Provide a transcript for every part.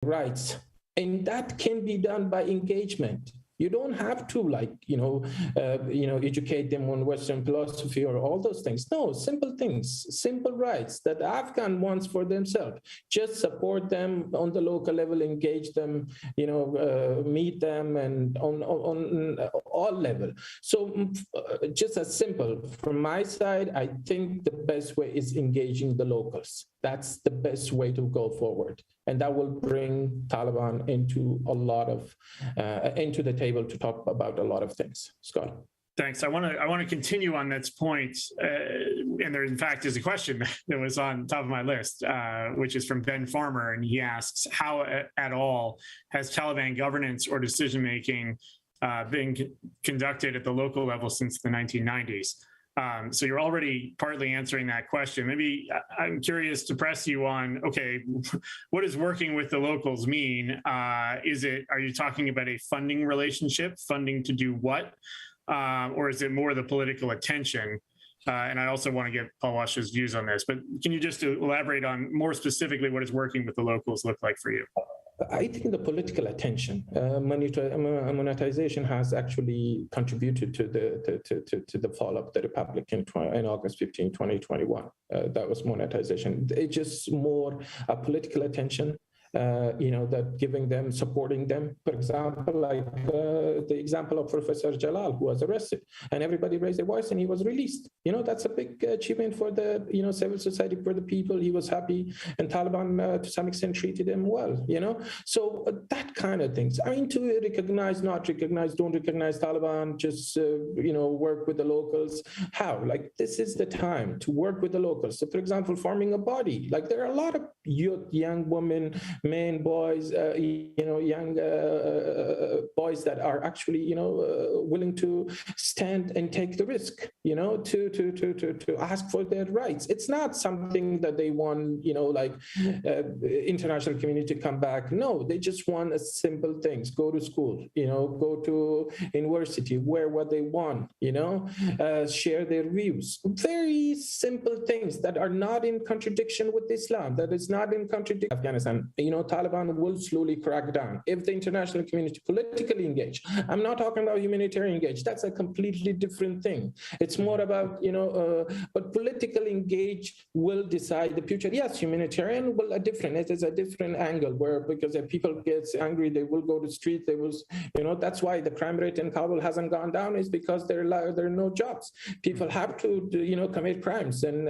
rights. And that can be done by engagement. You don't have to educate them on Western philosophy or all those things. No, simple things, simple rights that the Afghan wants for themselves. Just support them on the local level, engage them, meet them, and on all level. So just as simple. From my side, I think the best way is engaging the locals. That's the best way to go forward. And that will bring Taliban into into the table to talk about a lot of things. Scott. Thanks. I want to continue on that point. And there, in fact, is a question that was on top of my list, which is from Ben Farmer. And he asks, how at all has Taliban governance or decision-making been conducted at the local level since the 1990s? So you're already partly answering that question. Maybe I'm curious to press you on, okay, what does working with the locals mean? Are you talking about a funding relationship, funding to do what? Or is it more the political attention? And I also want to get Paul Wash's views on this, but can you just elaborate on more specifically what does working with the locals look like for you? I think the political attention, monetization has actually contributed to the fall of the Republic in August 15, 2021. That was monetization. It's just more a political attention. That giving them, supporting them. For example, like the example of Professor Jalal, who was arrested, and everybody raised their voice, and he was released. That's a big achievement for the civil society, for the people. He was happy, and Taliban to some extent treated him well. So that kind of things. I mean, to recognize, not recognize, don't recognize Taliban, just work with the locals. How? Like, this is the time to work with the locals. So, for example, forming a body. Like, there are a lot of young women, men, boys, young boys that are actually, willing to stand and take the risk, to ask for their rights. It's not something that they want, international community to come back. No, they just want a simple things: go to school, go to university, wear what they want, share their views. Very simple things that are not in contradiction with Islam. That is not in contradiction. Afghanistan, Taliban will slowly crack down if the international community politically engage. I'm not talking about humanitarian engage. That's a completely different thing. It's more about, but politically engage will decide the future. Yes, humanitarian will it is a different angle where, because if people get angry, they will go to the street. They will, that's why the crime rate in Kabul hasn't gone down, is because there are no jobs. People have to, commit crimes. And,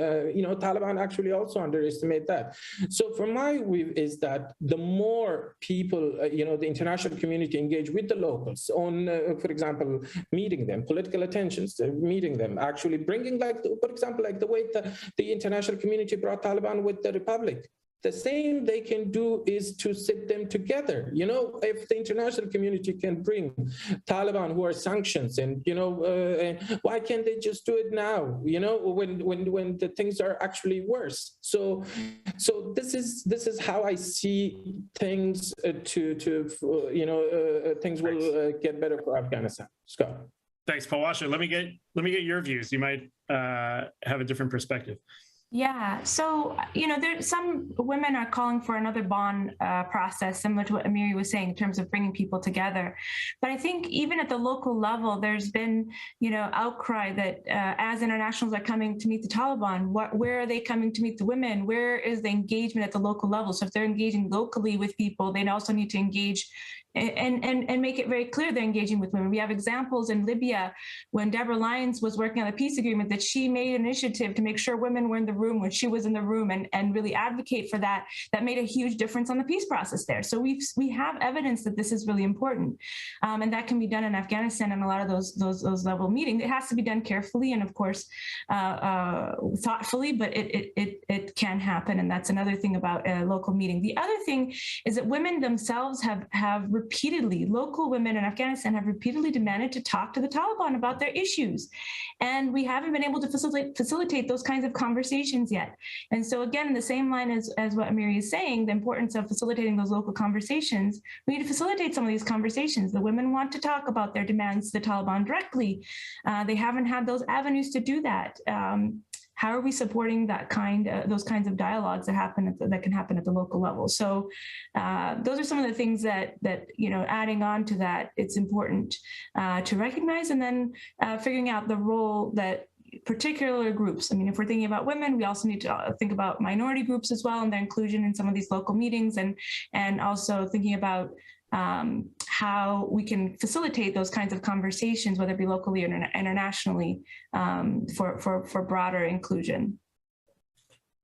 Taliban actually also underestimate that. So from my view is that the more people, the international community engage with the locals on, for example, meeting them, political attentions, meeting them, actually bringing, for example, the way the international community brought Taliban with the Republic. The same they can do is to sit them together. If the international community can bring Taliban who are sanctions, and why can't they just do it now? When the things are actually worse. So this is how I see things. Things will get better for Afghanistan. Scott. Thanks, Paul Washer. Let me get your views. You might have a different perspective. Yeah, so, some women are calling for another bond process, similar to what Amiri was saying in terms of bringing people together. But I think even at the local level, there's been, outcry that as internationals are coming to meet the Taliban, where are they coming to meet the women? Where is the engagement at the local level? So if they're engaging locally with people, they also need to engage and make it very clear they're engaging with women. We have examples in Libya when Deborah Lyons was working on the peace agreement that she made an initiative to make sure women were in the room when she was in the room and really advocate for that. That made a huge difference on the peace process there. So we have evidence that this is really important, and that can be done in Afghanistan and a lot of those level meetings. It has to be done carefully and of course thoughtfully, but it can happen, and that's another thing about a local meeting. The other thing is that women themselves have repeatedly, local women in Afghanistan have repeatedly demanded to talk to the Taliban about their issues. And we haven't been able to facilitate those kinds of conversations yet. And so again, in the same line as what Amiri is saying, the importance of facilitating those local conversations, we need to facilitate some of these conversations. The women want to talk about their demands to the Taliban directly. They haven't had those avenues to do that. how are we supporting those kinds of dialogues that can happen at the local level? So those are some of the things that adding on to that, it's important to recognize, and then figuring out the role that particular groups. I mean, if we're thinking about women, we also need to think about minority groups as well and their inclusion in some of these local meetings, and also thinking about how we can facilitate those kinds of conversations, whether it be locally or internationally, for broader inclusion.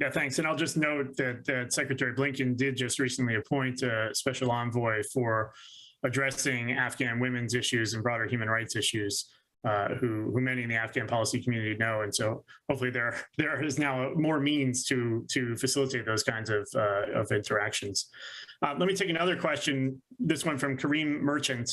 Yeah, thanks. And I'll just note that Secretary Blinken did just recently appoint a special envoy for addressing Afghan women's issues and broader human rights issues, who many in the Afghan policy community know. And so hopefully there is now more means to facilitate those kinds of interactions. Let me take another question, this one from Kareem Merchant,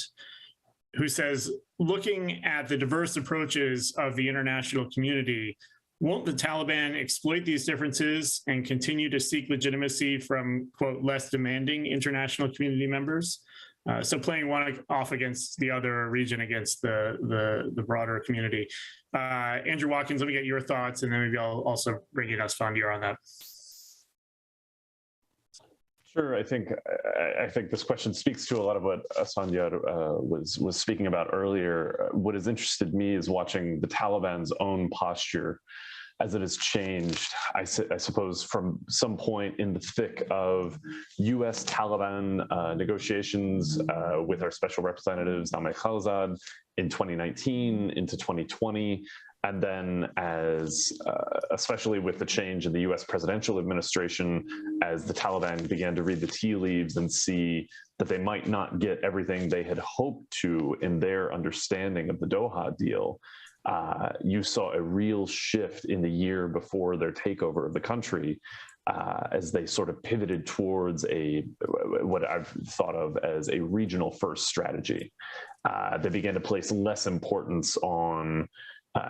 who says, looking at the diverse approaches of the international community, won't the Taliban exploit these differences and continue to seek legitimacy from, quote, less demanding international community members? So playing one off against the other, region against the broader community. Andrew Watkins, let me get your thoughts, and then maybe I'll also bring in Asfandyar on that. Sure. I think this question speaks to a lot of what Asfandyar was speaking about earlier. What has interested me is watching the Taliban's own posture as it has changed, I suppose, from some point in the thick of US-Taliban negotiations with our special representatives, Ahmed Khalilzad, in 2019 into 2020, and then especially with the change in the US presidential administration, as the Taliban began to read the tea leaves and see that they might not get everything they had hoped to in their understanding of the Doha deal, you saw a real shift in the year before their takeover of the country, as they sort of pivoted towards what I've thought of as a regional first strategy. They began to place less importance on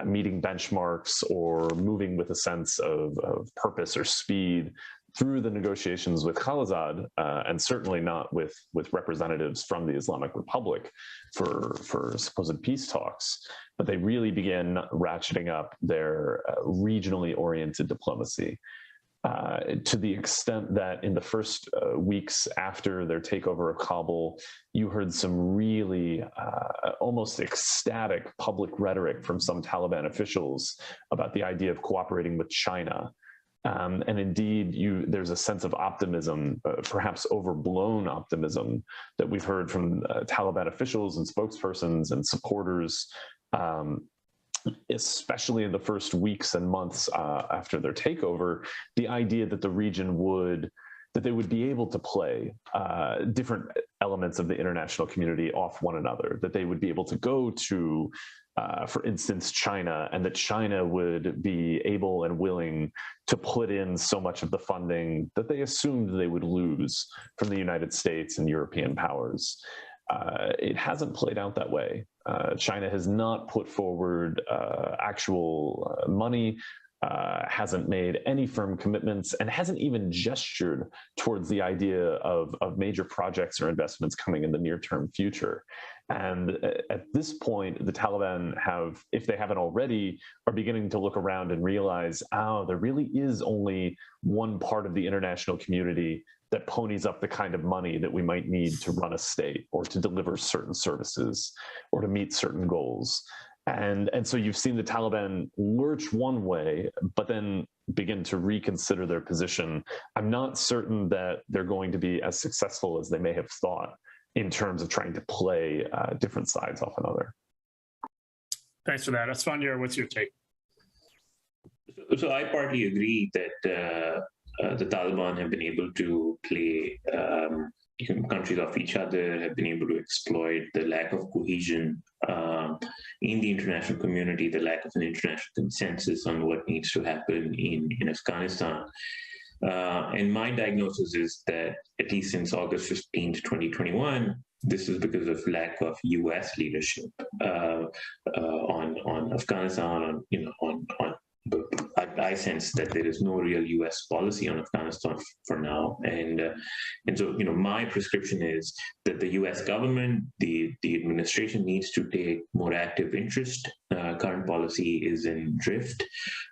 meeting benchmarks or moving with a sense of purpose or speed through the negotiations with Khalilzad, and certainly not with representatives from the Islamic Republic for supposed peace talks, but they really began ratcheting up their regionally oriented diplomacy. To the extent that in the first weeks after their takeover of Kabul, you heard some really almost ecstatic public rhetoric from some Taliban officials about the idea of cooperating with China. And indeed, there's a sense of optimism, perhaps overblown optimism, that we've heard from Taliban officials and spokespersons and supporters, especially in the first weeks and months after their takeover, the idea that the region that they would be able to play different elements of the international community off one another, that they would be able to go to, for instance, China, and that China would be able and willing to put in so much of the funding that they assumed they would lose from the United States and European powers. It hasn't played out that way. China has not put forward actual money, hasn't made any firm commitments, and hasn't even gestured towards the idea of major projects or investments coming in the near-term future. And at this point, the Taliban if they haven't already, are beginning to look around and realize, there really is only one part of the international community that ponies up the kind of money that we might need to run a state or to deliver certain services or to meet certain goals. And so you've seen the Taliban lurch one way, but then begin to reconsider their position. I'm not certain that they're going to be as successful as they may have thought in terms of trying to play different sides off another. Thanks for that. Asfandyar, what's your take? So I partly agree that the Taliban have been able to play countries off each other, have been able to exploit the lack of cohesion in the international community, the lack of an international consensus on what needs to happen in Afghanistan. And my diagnosis is that at least since August 15th, 2021, this is because of lack of U.S. leadership on Afghanistan, on I sense that there is no real U.S. policy on Afghanistan for now, and so my prescription is that the U.S. government, the administration needs to take more active interest. Current policy is in drift.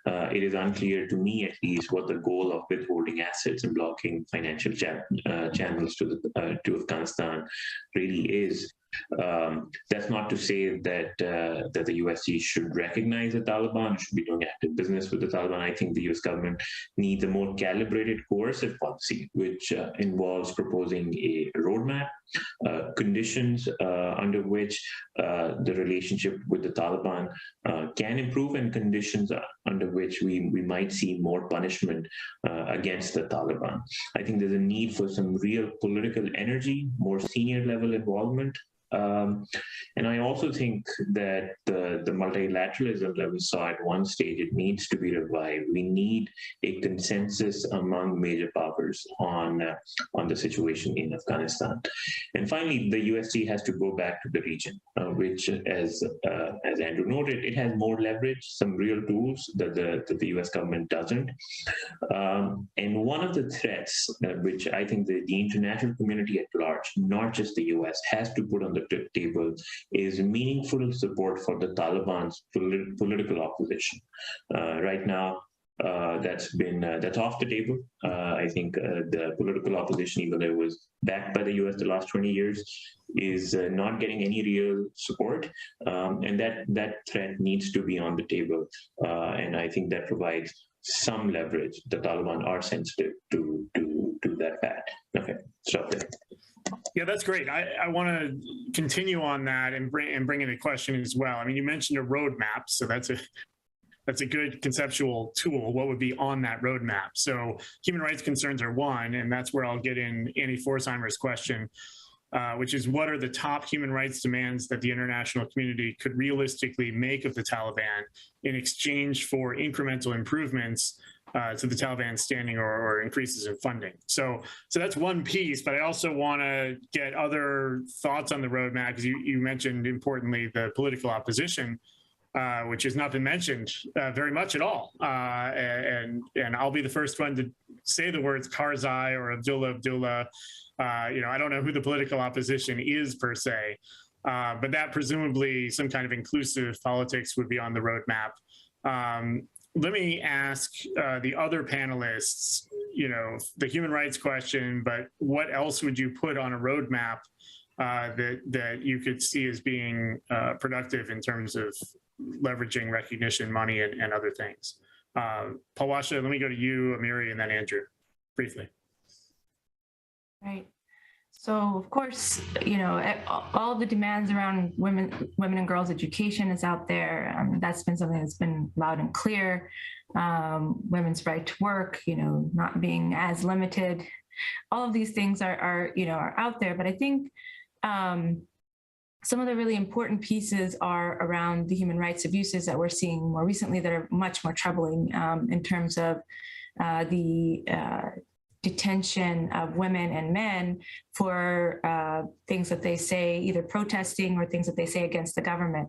It is unclear to me, at least, what the goal of withholding assets and blocking financial channels to Afghanistan really is. That's not to say that the USG should recognize the Taliban, should be doing active business with the Taliban. I think the US government needs a more calibrated, coercive policy, which involves proposing a roadmap, conditions under which the relationship with the Taliban can improve, and conditions under which we might see more punishment against the Taliban. I think there's a need for some real political energy, more senior level involvement. And I also think that the multilateralism that we saw at one stage, it needs to be revived. We need a consensus among major powers on the situation in Afghanistan. And finally, the USG has to go back to the region, which, as Andrew noted, it has more leverage, some real tools that the US government doesn't. And one of the threats, which I think the international community at large, not just the US, has to put on the table, is meaningful support for the Taliban's political opposition. Right now, that's off the table. I think the political opposition, even though it was backed by the US the last 20 years, is not getting any real support, and that threat needs to be on the table. And I think that provides some leverage. The Taliban are sensitive to that fact. Okay, stop there. Yeah, that's great. I want to continue on that and bring in a question as well. I mean, you mentioned a roadmap, so that's a good conceptual tool. What would be on that roadmap? So human rights concerns are one, and that's where I'll get in Annie Forsheimer's question, which is, what are the top human rights demands that the international community could realistically make of the Taliban in exchange for incremental improvements to the Taliban standing or increases in funding? So that's one piece, but I also want to get other thoughts on the roadmap, because you mentioned, importantly, the political opposition, which has not been mentioned very much at all. And I'll be the first one to say the words Karzai or Abdullah. I don't know who the political opposition is per se, but that presumably some kind of inclusive politics would be on the roadmap. Let me ask the other panelists, the human rights question, but what else would you put on a roadmap that you could see as being productive in terms of leveraging recognition, money, and other things? Palwasha, let me go to you, Amiri, and then Andrew, briefly. Right. So, of course, all the demands around women and girls' education is out there. That's been something that's been loud and clear. Women's right to work, not being as limited. All of these things are out there. But I think some of the really important pieces are around the human rights abuses that we're seeing more recently that are much more troubling in terms of the detention of women and men for things that they say, either protesting or things that they say against the government,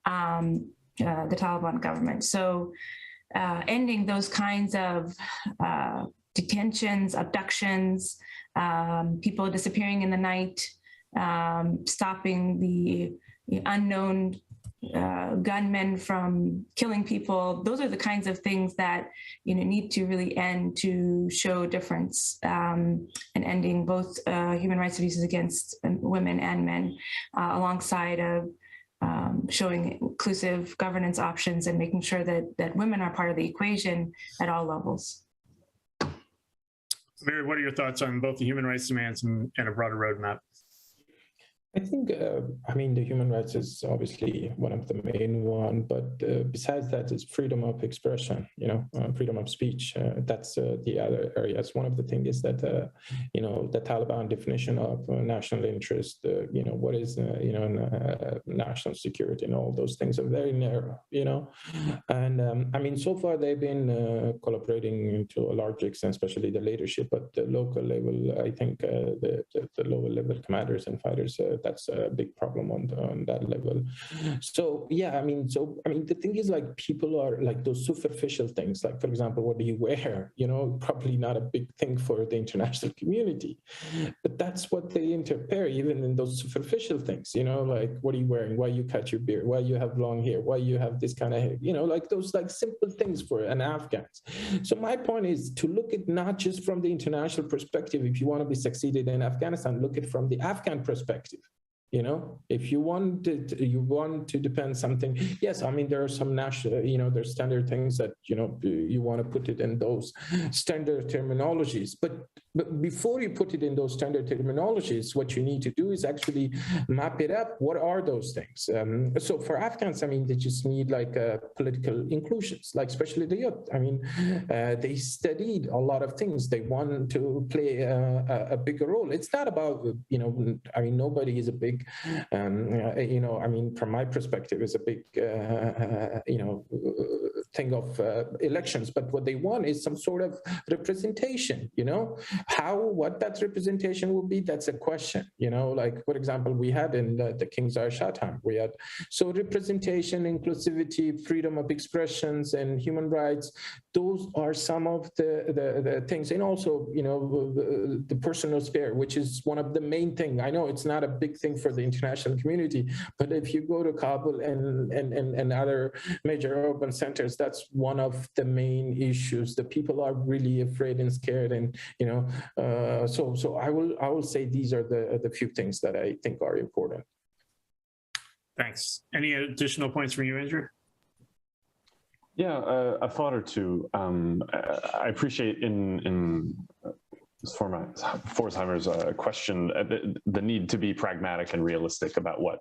the Taliban government. So ending those kinds of detentions, abductions, people disappearing in the night, stopping the unknown gunmen from killing people. Those are the kinds of things that need to really end to show difference, and ending both human rights abuses against women and men, alongside of showing inclusive governance options and making sure that women are part of the equation at all levels. Mary, what are your thoughts on both the human rights demands and a broader roadmap? I think, the human rights is obviously one of the main one, but besides that is freedom of expression, freedom of speech. That's the other areas. One of the things is that, the Taliban definition of national interest, what is, national security and all those things are very narrow, And so far they've been collaborating to a large extent, especially the leadership at the local level. I think the lower level commanders and fighters, that's a big problem on that level. So yeah, the thing is, like, people are like those superficial things, like, for example, what do you wear? Probably not a big thing for the international community, but that's what they interpret even in those superficial things, like, what are you wearing? Why you cut your beard? Why you have long hair? Why you have this kind of hair? Like those like simple things for an Afghan. So my point is to look at not just from the international perspective. If you want to be succeeded in Afghanistan, look at from the Afghan perspective. If you want to depend something, yes, there are some national, there's standard things that, you want to put it in those standard terminologies. But before you put it in those standard terminologies, what you need to do is actually map it up. What are those things? So for Afghans, they just need like political inclusions, like especially the youth. They studied a lot of things. They want to play a bigger role. It's not about, nobody is a big, from my perspective, is a big, thing of elections. But what they want is some sort of representation, what that representation will be, that's a question, like, for example, we had in the King Zahir Shah time, we had representation, inclusivity, freedom of expressions, and human rights. Those are some of the things. And also, the personal sphere, which is one of the main things. I know it's not a big thing for the international community, but if you go to Kabul and other major urban centers, that's one of the main issues. The people are really afraid and scared, and so I will say these are the few things that I think are important. Thanks. Any additional points from you, Andrew? Yeah, a thought or two. I appreciate in Forsheimer's question the need to be pragmatic and realistic about what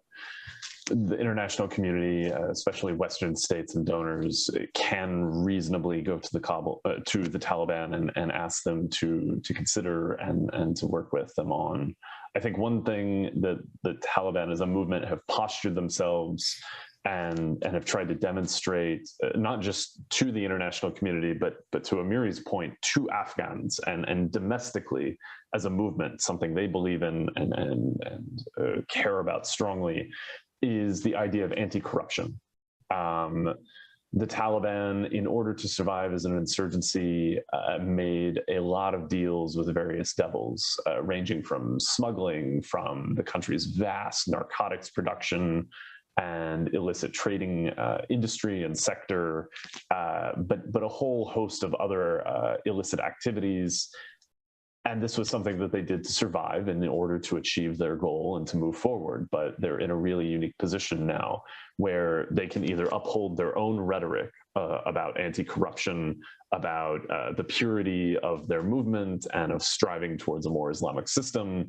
the international community, especially Western states and donors, can reasonably go to the Taliban and ask them to consider and to work with them on. I think one thing that the Taliban as a movement have postured themselves and have tried to demonstrate, not just to the international community, but to Amiri's point, to Afghans and domestically as a movement, something they believe in and care about strongly, is the idea of anti-corruption. The Taliban, in order to survive as an insurgency, made a lot of deals with various devils, ranging from smuggling, from the country's vast narcotics production and illicit trading industry and sector, but a whole host of other illicit activities. And this was something that they did to survive and in order to achieve their goal and to move forward. But they're in a really unique position now where they can either uphold their own rhetoric about anti-corruption, about the purity of their movement and of striving towards a more Islamic system,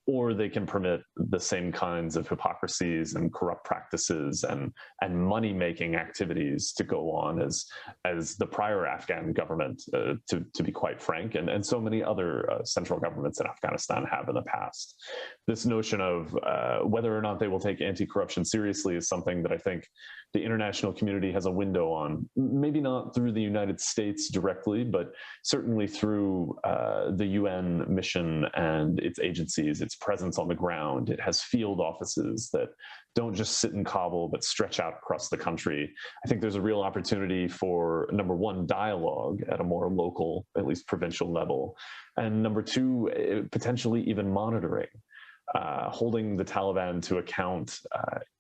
or they can permit the same kinds of hypocrisies and corrupt practices and money-making activities to go on as the prior Afghan government, to be quite frank, and so many other central governments in Afghanistan have in the past. This notion of whether or not they will take anti-corruption seriously is something that I think the international community has a window on, maybe not through the United States directly, but certainly through the UN mission and its agencies, its presence on the ground. It has field offices that don't just sit in Kabul, but stretch out across the country. I think there's a real opportunity for, number one, dialogue at a more local, at least provincial level, and number two, potentially even monitoring. Holding the Taliban to account.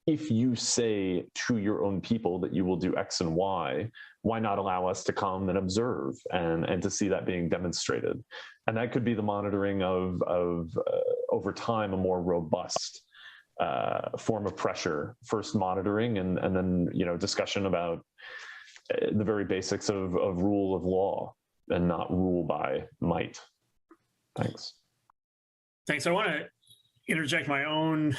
If you say to your own people that you will do X and Y, why not allow us to come and observe and to see that being demonstrated? And that could be the monitoring of over time, a more robust form of pressure. First monitoring and then discussion about the very basics of rule of law and not rule by might. Thanks. Thanks. I want to interject my own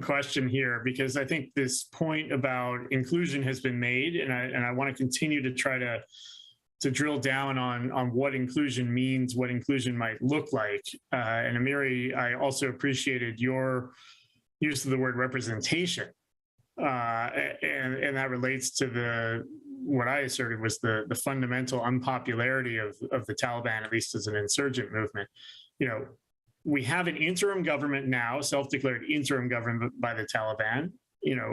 question here, because I think this point about inclusion has been made, and I want to continue to try to drill down on what inclusion means, what inclusion might look like. And Amiri, I also appreciated your use of the word representation, and that relates to what I asserted was the fundamental unpopularity of the Taliban, at least as an insurgent movement. we have an interim government now, self-declared interim government by the Taliban.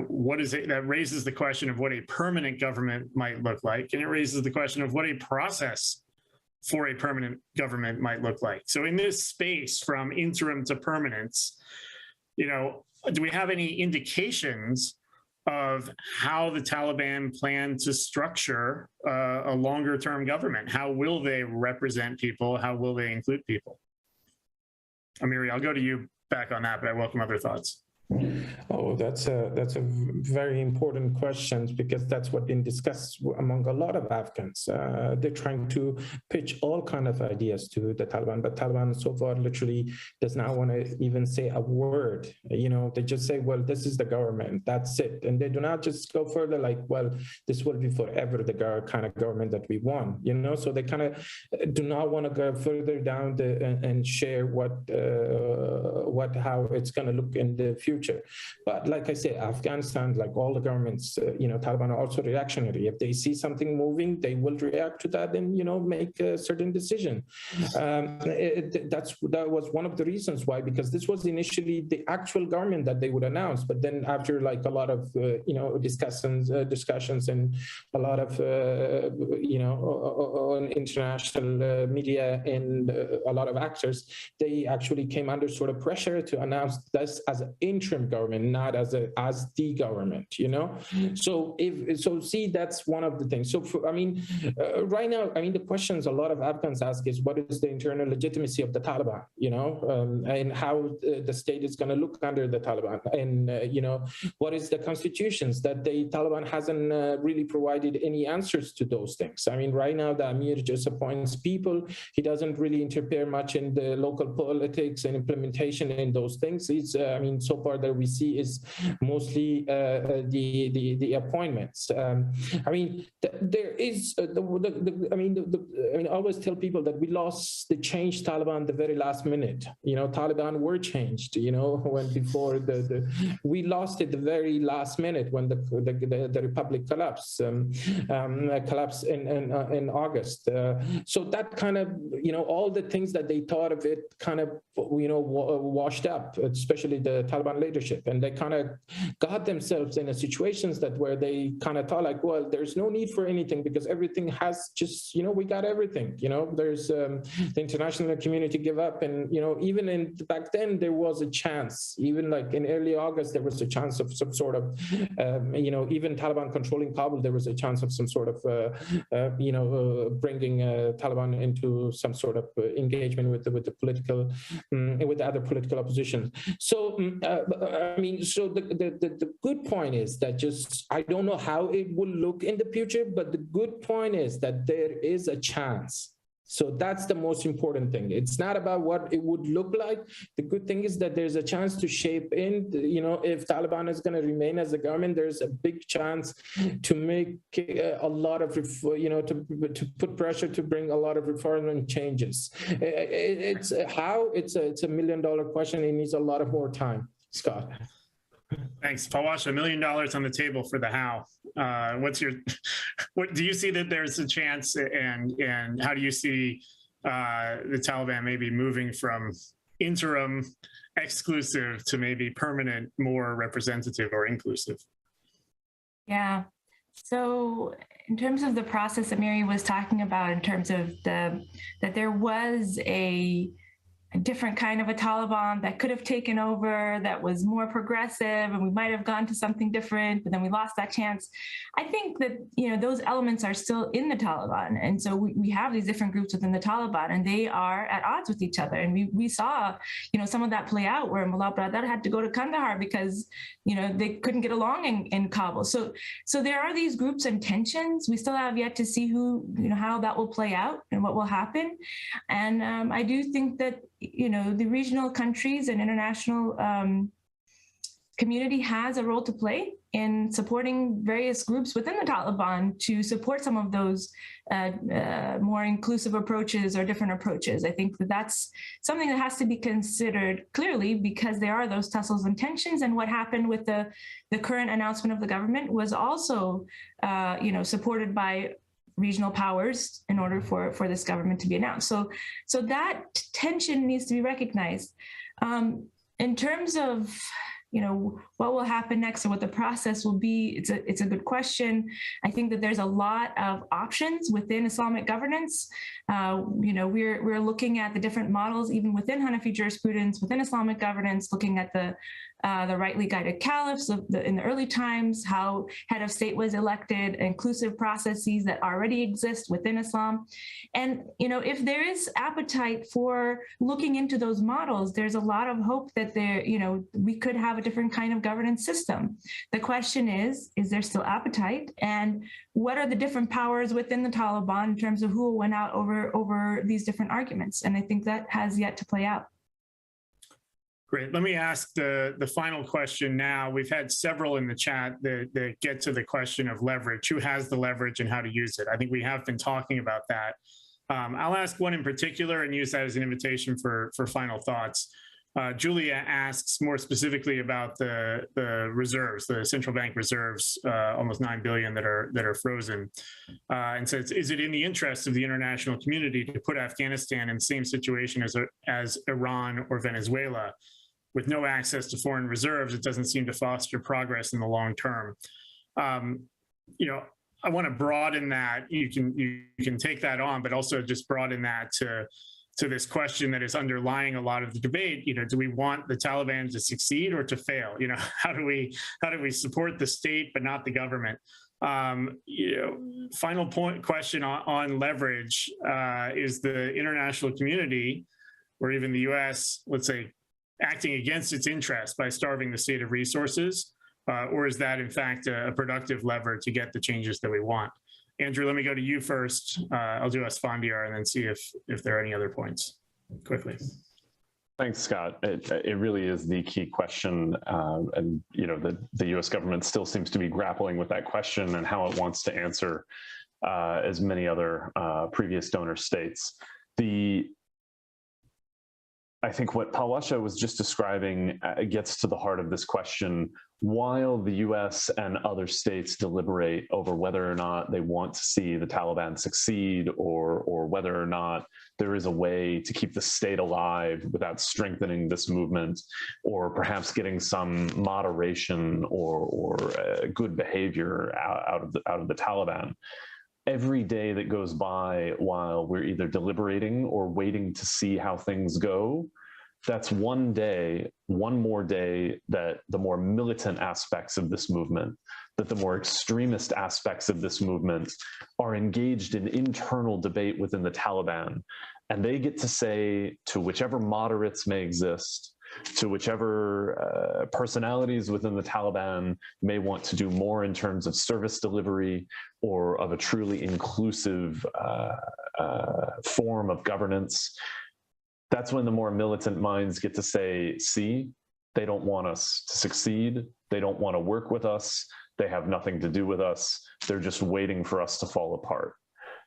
What is it that raises the question of what a permanent government might look like, and it raises the question of what a process for a permanent government might look like. So in this space from interim to permanence, do we have any indications of how the Taliban plan to structure a longer term government? How will they represent people? How will they include people? Amiri, I'll go to you back on that, but I welcome other thoughts. Oh, that's a very important question, because that's what's been discussed among a lot of Afghans. They're trying to pitch all kind of ideas to the Taliban, but Taliban so far literally does not want to even say a word. They just say, well, this is the government, that's it. And they do not just go further like, well, this will be forever the kind of government that we want, So they kind of do not want to go further down and share how it's going to look in the future. But like I say, Afghanistan, like all the governments, Taliban are also reactionary. If they see something moving, they will react to that and, make a certain decision. That was one of the reasons why, because this was initially the actual government that they would announce. But then after like a lot of, discussions and a lot of, on international media and a lot of actors, they actually came under sort of pressure to announce this as an interim government, not as the government, So that's one of the things. So right now, the questions a lot of Afghans ask is, what is the internal legitimacy of the Taliban, and how the state is going to look under the Taliban, and what is the constitutions that the Taliban hasn't really provided any answers to those things. Right now the Amir just appoints people. He doesn't really interfere much in the local politics and implementation in those things. It's so far that we see is mostly the appointments. There is I always tell people that we lost the change Taliban the very last minute. Taliban were changed. When before we lost it the very last minute when the republic collapsed in August. So that kind of all the things that they thought of it kind of washed up, especially the Taliban leadership, and they kind of got themselves in a situations where they kind of thought like, well, there's no need for anything because everything has just, we got everything, there's the international community give up. And, even back then there was a chance, even like in early August, there was a chance of some sort of, even Taliban controlling Kabul, there was a chance of some sort of, bringing Taliban into some sort of engagement with the political, with the other political opposition. So, so the good point is that I don't know how it will look in the future, but the good point is that there is a chance. So that's the most important thing. It's not about what it would look like. The good thing is that there's a chance to shape in, if Taliban is going to remain as a government, there's a big chance to make a lot of, to put pressure to bring a lot of reform and changes. It's a $1 million question. It needs a lot of more time. Scott. Thanks, Fawaz. $1 million on the table for the how. What do you see that there's a chance, and how do you see the Taliban maybe moving from interim exclusive to maybe permanent, more representative or inclusive? Yeah. So in terms of the process that Mary was talking about, in terms of that there was a different kind of a Taliban that could have taken over, that was more progressive, and we might have gone to something different, but then we lost that chance. I think that, those elements are still in the Taliban. And so we have these different groups within the Taliban, and they are at odds with each other. And we saw, some of that play out where Mullah Baradar had to go to Kandahar because, they couldn't get along in Kabul. So there are these groups and tensions. We still have yet to see how that will play out and what will happen. And I do think that, the regional countries and international community has a role to play in supporting various groups within the Taliban to support some of those more inclusive approaches or different approaches. I think that that's something that has to be considered clearly, because there are those tussles and tensions. And what happened with the current announcement of the government was also, supported by regional powers in order for this government to be announced. So that tension needs to be recognized. In terms of what will happen next or what the process will be, it's a good question. I think that there's a lot of options within Islamic governance. We're looking at the different models, even within Hanafi jurisprudence, within Islamic governance, looking at the rightly guided caliphs in the early times, how head of state was elected, inclusive processes that already exist within Islam. And, if there is appetite for looking into those models, there's a lot of hope that we could have a different kind of governance system. The question is there still appetite? And what are the different powers within the Taliban in terms of who will win out over these different arguments? And I think that has yet to play out. Great. Let me ask the final question now. We've had several in the chat that get to the question of leverage. Who has the leverage and how to use it? I think we have been talking about that. I'll ask one in particular and use that as an invitation for final thoughts. Julia asks more specifically about the reserves, the central bank reserves, almost 9 billion that are frozen, and says, is it in the interest of the international community to put Afghanistan in the same situation as Iran or Venezuela? With no access to foreign reserves, it doesn't seem to foster progress in the long term. I want to broaden that. You can take that on, but also just broaden that to this question that is underlying a lot of the debate. Do we want the Taliban to succeed or to fail? How do we support the state but not the government? Final question on leverage: is the international community, or even the U.S., let's say, acting against its interests by starving the state of resources, or is that in fact a productive lever to get the changes that we want? Andrew, let me go to you first. I'll do Asfandiar and then see if there are any other points quickly. Thanks, Scott. It really is the key question, and the U.S. government still seems to be grappling with that question and how it wants to answer, as many other previous donor states. I think what Palwasha was just describing gets to the heart of this question. While the U.S. and other states deliberate over whether or not they want to see the Taliban succeed, or whether or not there is a way to keep the state alive without strengthening this movement, or perhaps getting some moderation or good behavior out of the Taliban, every day that goes by while we're either deliberating or waiting to see how things go, that's one more day that the more militant aspects of this movement, that the more extremist aspects of this movement are engaged in internal debate within the Taliban. And they get to say to whichever moderates may exist, to whichever personalities within the Taliban may want to do more in terms of service delivery or of a truly inclusive form of governance. That's when the more militant minds get to say, see, they don't want us to succeed. They don't want to work with us. They have nothing to do with us. They're just waiting for us to fall apart.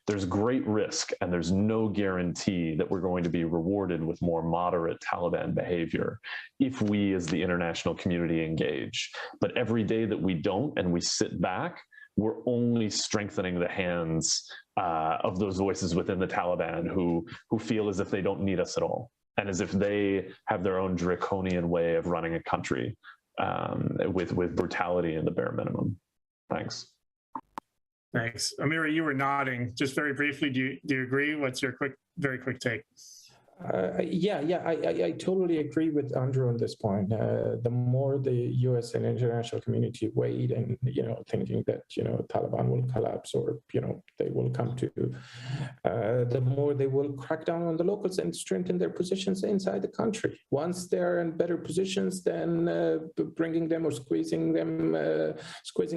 There's great risk, and there's no guarantee that we're going to be rewarded with more moderate Taliban behavior if we as the international community engage. But every day that we don't and we sit back, we're only strengthening the hands of those voices within the Taliban who feel as if they don't need us at all, and as if they have their own draconian way of running a country with brutality and the bare minimum. Thanks. Thanks. Amira, you were nodding. Just very briefly, do you agree? What's your very quick take? I totally agree with Andrew on this point. The more the U.S. and international community wait and, thinking that, Taliban will collapse or, they will come to, the more they will crack down on the locals and strengthen their positions inside the country. Once they're in better positions, then bringing them or squeezing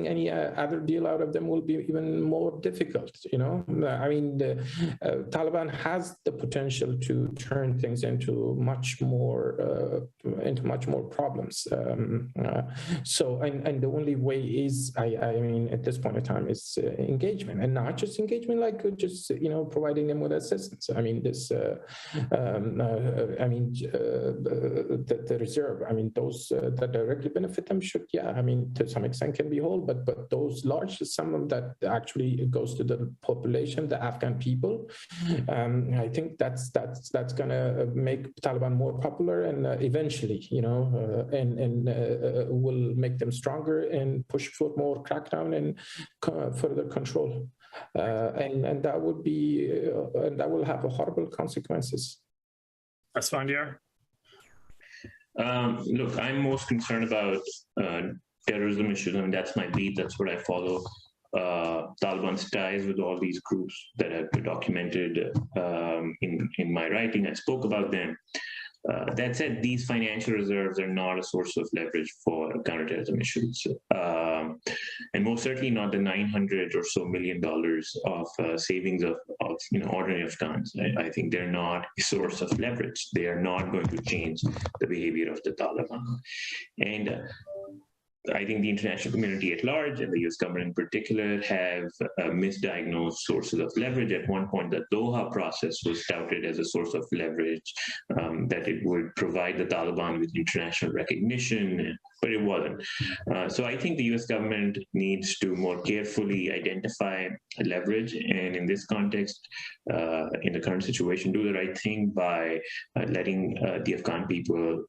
any other deal out of them will be even more difficult, I mean, the Taliban has the potential to turn turn things into much more problems. So, and the only way is, I mean, at this point in time, is engagement, and not just engagement like just providing them with assistance. I mean, this, the reserve. I mean, those that directly benefit them should, I mean, to some extent can be whole, but those large sum that actually goes to the population, the Afghan people. I think that's gonna make Taliban more popular, and eventually, will make them stronger and push for more crackdown and further control. And that would be, and that will have horrible consequences. Asfandyar? Look, I'm most concerned about terrorism issues. I mean, that's my beat. That's what I follow. Taliban's ties with all these groups that have been documented in my writing. I spoke about them. That said, these financial reserves are not a source of leverage for counterterrorism issues, and most certainly not the $900 or so million of savings of ordinary Afghans. I think they're not a source of leverage. They are not going to change the behavior of the Taliban, and I think the international community at large and the US government in particular have misdiagnosed sources of leverage. At one point, the Doha process was touted as a source of leverage, that it would provide the Taliban with international recognition, but it wasn't. So I think the US government needs to more carefully identify leverage, and in this context, in the current situation, do the right thing by letting the Afghan people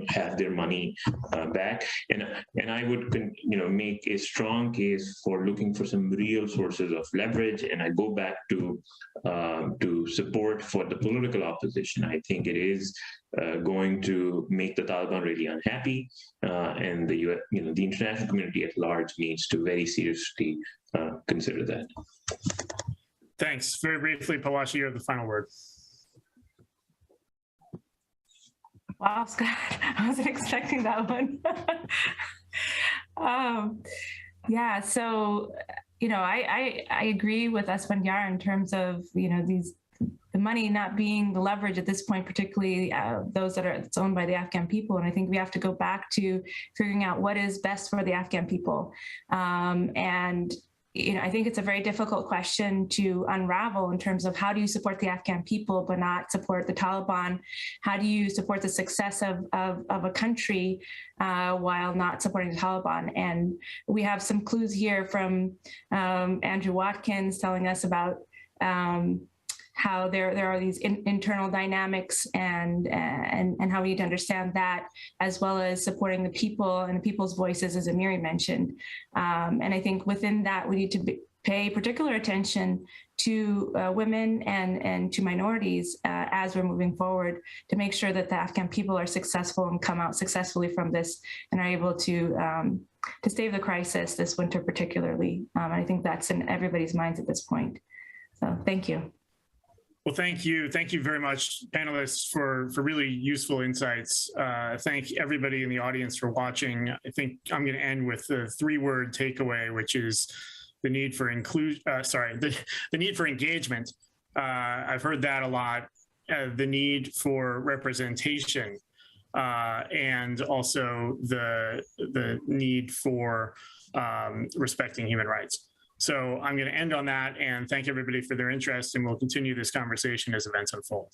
have their money back. And I would make a strong case for looking for some real sources of leverage. And I go back to support for the political opposition. I think it is going to make the Taliban really unhappy, and the international community at large needs to very seriously consider that. Thanks. Very briefly, Palashi, you have the final word. Wow, Scott, I wasn't expecting that one. So, I agree with Asfandyar in terms of, the money not being the leverage at this point, particularly those it's owned by the Afghan people. And I think we have to go back to figuring out what is best for the Afghan people. And I think it's a very difficult question to unravel in terms of how do you support the Afghan people but not support the Taliban? How do you support the success of a country while not supporting the Taliban? And we have some clues here from Andrew Watkins telling us about how there are these internal dynamics and how we need to understand that, as well as supporting the people and the people's voices, as Amiri mentioned. And I think within that, we need to pay particular attention to women and to minorities as we're moving forward, to make sure that the Afghan people are successful and come out successfully from this and are able to save the crisis this winter particularly. I think that's in everybody's minds at this point. So thank you. Well, thank you. Thank you very much, panelists, for really useful insights. Thank everybody in the audience for watching. I think I'm going to end with the 3-word takeaway, which is the need for the need for engagement. I've heard that a lot. The need for representation, and also the need for respecting human rights. So I'm going to end on that and thank everybody for their interest, and we'll continue this conversation as events unfold.